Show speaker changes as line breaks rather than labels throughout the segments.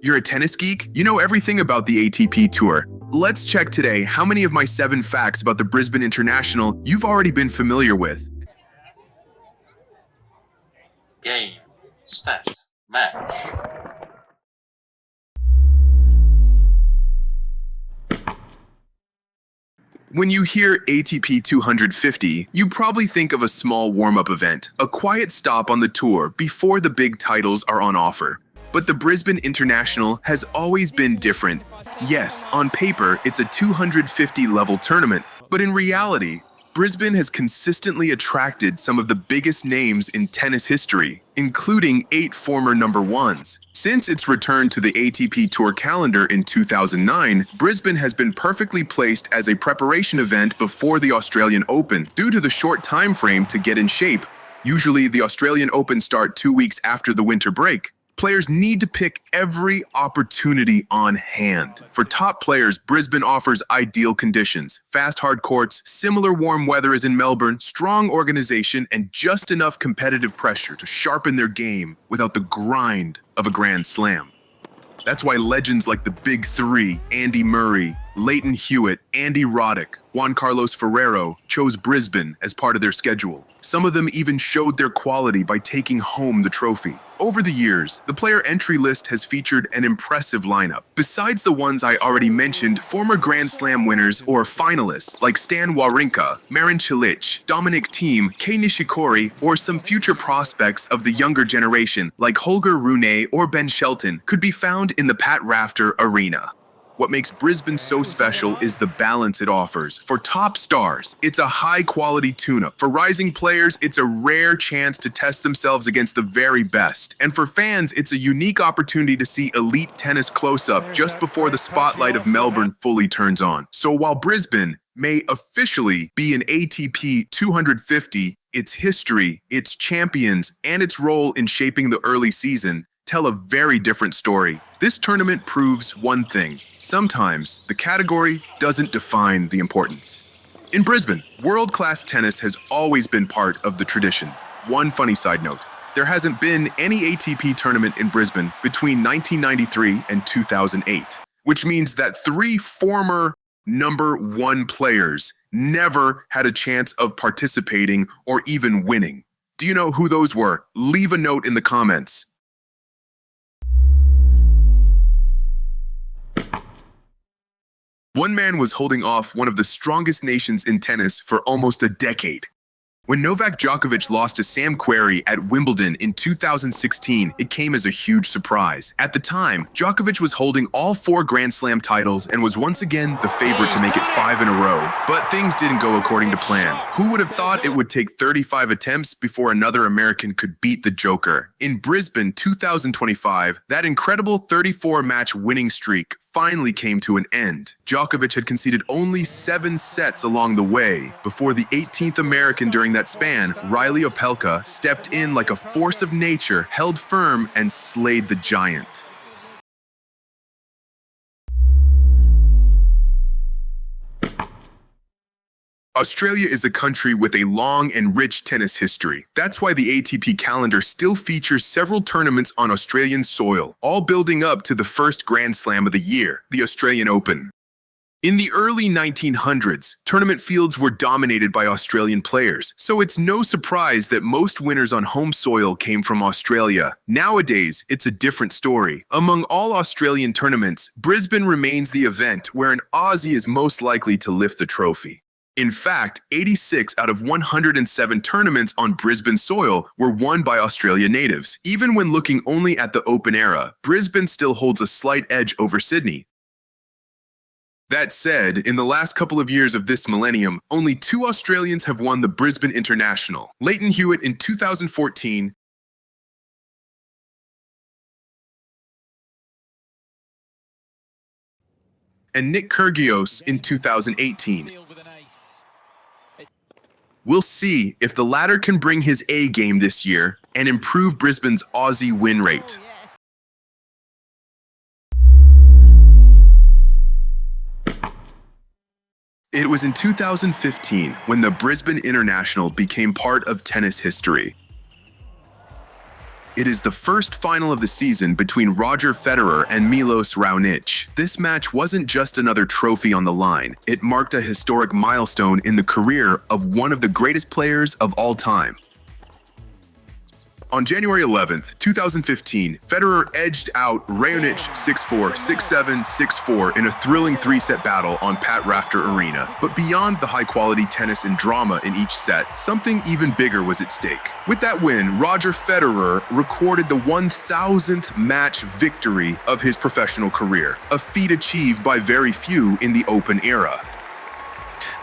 You're a tennis geek? You know everything about the ATP Tour. Let's check today how many of my 7 facts about the Brisbane International you've already been familiar with.
Game, stat, match.
When you hear ATP 250, you probably think of a small warm-up event, a quiet stop on the tour before the big titles are on offer. But the Brisbane International has always been different. Yes, on paper, it's a 250-level tournament, but in reality, Brisbane has consistently attracted some of the biggest names in tennis history, including 8 former number ones. Since its return to the ATP Tour calendar in 2009, Brisbane has been perfectly placed as a preparation event before the Australian Open due to the short time frame to get in shape. Usually, the Australian Open start 2 weeks after the winter break. Players need to pick every opportunity on hand. For top players, Brisbane offers ideal conditions, fast hard courts, similar warm weather as in Melbourne, strong organization, and just enough competitive pressure to sharpen their game without the grind of a Grand Slam. That's why legends like the Big Three, Andy Murray, Leighton Hewitt, Andy Roddick, Juan Carlos Ferrero, chose Brisbane as part of their schedule. Some of them even showed their quality by taking home the trophy. Over the years, the player entry list has featured an impressive lineup. Besides the ones I already mentioned, former Grand Slam winners or finalists like Stan Wawrinka, Marin Cilic, Dominic Thiem, Kei Nishikori, or some future prospects of the younger generation like Holger Rune or Ben Shelton could be found in the Pat Rafter Arena. What makes Brisbane so special is the balance it offers. For top stars, it's a high-quality tune-up. For rising players, it's a rare chance to test themselves against the very best. And for fans, it's a unique opportunity to see elite tennis close-up just before the spotlight of Melbourne fully turns on. So while Brisbane may officially be an ATP 250, its history, its champions, and its role in shaping the early season tell a very different story. This tournament proves one thing. Sometimes the category doesn't define the importance. In Brisbane, world-class tennis has always been part of the tradition. One funny side note, there hasn't been any ATP tournament in Brisbane between 1993 and 2008, which means that 3 former number 1 players never had a chance of participating or even winning. Do you know who those were? Leave a note in the comments. One man was holding off one of the strongest nations in tennis for almost a decade. When Novak Djokovic lost to Sam Querrey at Wimbledon in 2016, it came as a huge surprise. At the time, Djokovic was holding all 4 Grand Slam titles and was once again the favorite to make it 5 in a row. But things didn't go according to plan. Who would have thought it would take 35 attempts before another American could beat the Joker? In Brisbane 2025, that incredible 34-match winning streak finally came to an end. Djokovic had conceded only 7 sets along the way before the 18th American during that span, Riley Opelka, stepped in like a force of nature, held firm, and slayed the giant. Australia is a country with a long and rich tennis history. That's why the ATP calendar still features several tournaments on Australian soil, all building up to the first Grand Slam of the year, the Australian Open. In the early 1900s, tournament fields were dominated by Australian players, so it's no surprise that most winners on home soil came from Australia. Nowadays, it's a different story. Among all Australian tournaments, Brisbane remains the event where an Aussie is most likely to lift the trophy. In fact, 86 out of 107 tournaments on Brisbane soil were won by Australia natives. Even when looking only at the Open era, Brisbane still holds a slight edge over Sydney. That said, in the last couple of years of this millennium, only 2 Australians have won the Brisbane International. Leighton Hewitt in 2014 and Nick Kyrgios in 2018. We'll see if the latter can bring his A game this year and improve Brisbane's Aussie win rate. It was in 2015 when the Brisbane International became part of tennis history. It is the first final of the season between Roger Federer and Milos Raonic. This match wasn't just another trophy on the line. It marked a historic milestone in the career of one of the greatest players of all time. On January 11th, 2015, Federer edged out Raonic 6-4, 6-7, 6-4 in a thrilling three-set battle on Pat Rafter Arena. But beyond the high-quality tennis and drama in each set, something even bigger was at stake. With that win, Roger Federer recorded the 1,000th match victory of his professional career, a feat achieved by very few in the Open era.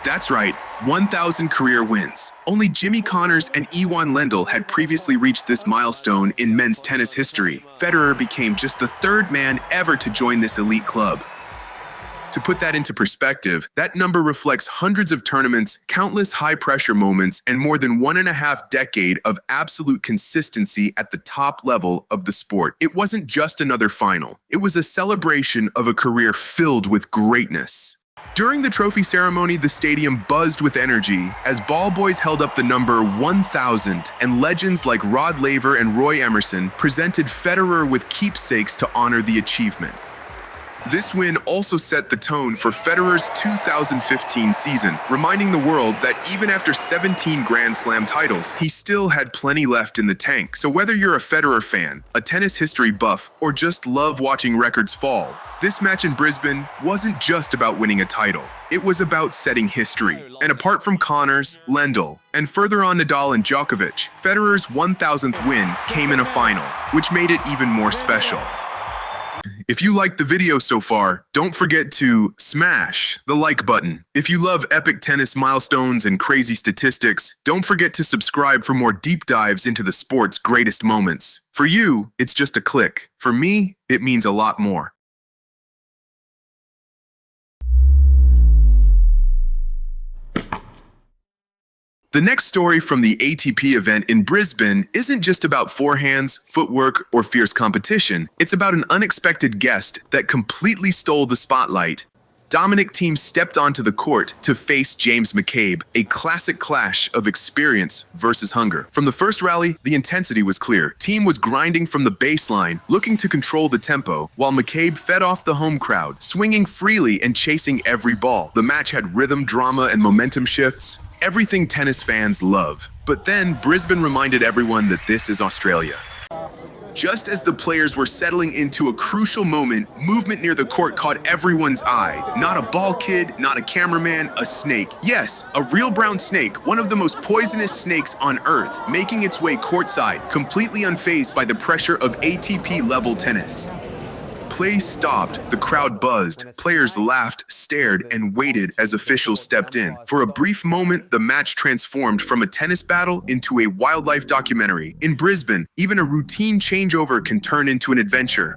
That's right, 1,000 career wins. Only Jimmy Connors and Iwan Lendl had previously reached this milestone in men's tennis history. Federer became just the third man ever to join this elite club. To put that into perspective, that number reflects hundreds of tournaments, countless high-pressure moments, and more than 1.5 decades of absolute consistency at the top level of the sport. It wasn't just another final. It was a celebration of a career filled with greatness. During the trophy ceremony, the stadium buzzed with energy as ball boys held up the number 1,000, and legends like Rod Laver and Roy Emerson presented Federer with keepsakes to honor the achievement. This win also set the tone for Federer's 2015 season, reminding the world that even after 17 Grand Slam titles, he still had plenty left in the tank. So whether you're a Federer fan, a tennis history buff, or just love watching records fall, this match in Brisbane wasn't just about winning a title. It was about setting history. And apart from Connors, Lendl, and further on Nadal and Djokovic, Federer's 1,000th win came in a final, which made it even more special. If you liked the video so far, don't forget to smash the like button. If you love epic tennis milestones and crazy statistics, don't forget to subscribe for more deep dives into the sport's greatest moments. For you, it's just a click. For me, it means a lot more. The next story from the ATP event in Brisbane isn't just about forehands, footwork, or fierce competition. It's about an unexpected guest that completely stole the spotlight. Dominic Thiem stepped onto the court to face James McCabe, a classic clash of experience versus hunger. From the first rally, the intensity was clear. Thiem was grinding from the baseline, looking to control the tempo, while McCabe fed off the home crowd, swinging freely and chasing every ball. The match had rhythm, drama, and momentum shifts. Everything tennis fans love. But then Brisbane reminded everyone that this is Australia. Just as the players were settling into a crucial moment, movement near the court caught everyone's eye. Not a ball kid, not a cameraman, a snake. Yes, a real brown snake, one of the most poisonous snakes on Earth, making its way courtside, completely unfazed by the pressure of ATP-level tennis. Play stopped, the crowd buzzed, players laughed, stared, and waited as officials stepped in. For a brief moment, the match transformed from a tennis battle into a wildlife documentary. In Brisbane, even a routine changeover can turn into an adventure.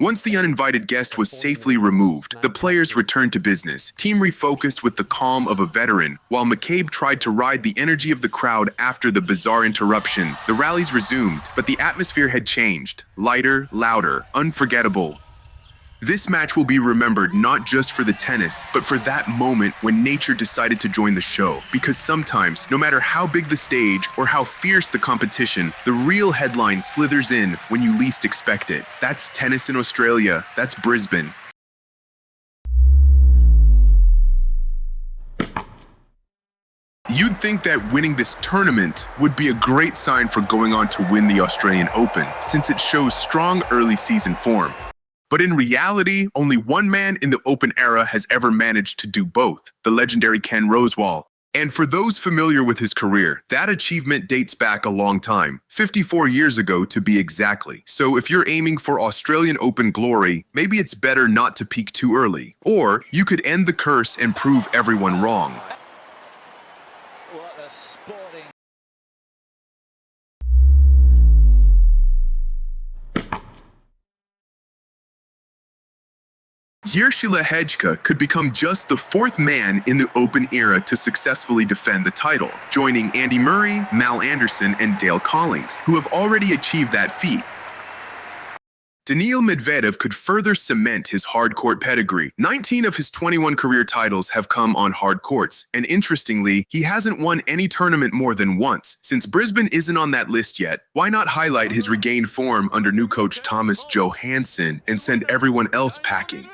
Once the uninvited guest was safely removed, the players returned to business. Thiem refocused with the calm of a veteran, while McCabe tried to ride the energy of the crowd after the bizarre interruption. The rallies resumed, but the atmosphere had changed. Lighter, louder, unforgettable. This match will be remembered not just for the tennis, but for that moment when nature decided to join the show. Because sometimes, no matter how big the stage or how fierce the competition, the real headline slithers in when you least expect it. That's tennis in Australia. That's Brisbane. You'd think that winning this tournament would be a great sign for going on to win the Australian Open, since it shows strong early season form. But in reality, only one man in the Open era has ever managed to do both, the legendary Ken Rosewall. And for those familiar with his career, that achievement dates back a long time, 54 years ago to be exactly. So if you're aiming for Australian Open glory, maybe it's better not to peak too early. Or you could end the curse and prove everyone wrong. Jiří Lehečka could become just the fourth man in the Open era to successfully defend the title, joining Andy Murray, Mal Anderson, and Dale Collins, who have already achieved that feat. Daniil Medvedev could further cement his hard court pedigree. 19 of his 21 career titles have come on hard courts, and interestingly, he hasn't won any tournament more than once. Since Brisbane isn't on that list yet, why not highlight his regained form under new coach Thomas Johansson and send everyone else packing?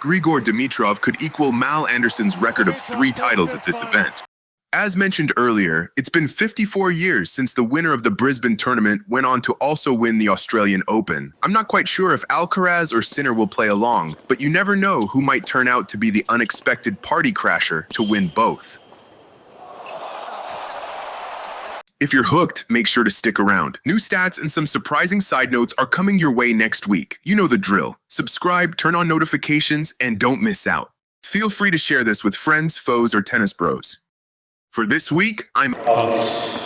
Grigor Dimitrov could equal Mal Anderson's record of 3 titles at this event. As mentioned earlier, it's been 54 years since the winner of the Brisbane tournament went on to also win the Australian Open. I'm not quite sure if Alcaraz or Sinner will play along, but you never know who might turn out to be the unexpected party crasher to win both. If you're hooked, make sure to stick around. New stats and some surprising side notes are coming your way next week. You know the drill. Subscribe, turn on notifications, and don't miss out. Feel free to share this with friends, foes, or tennis bros. For this week, I'm out.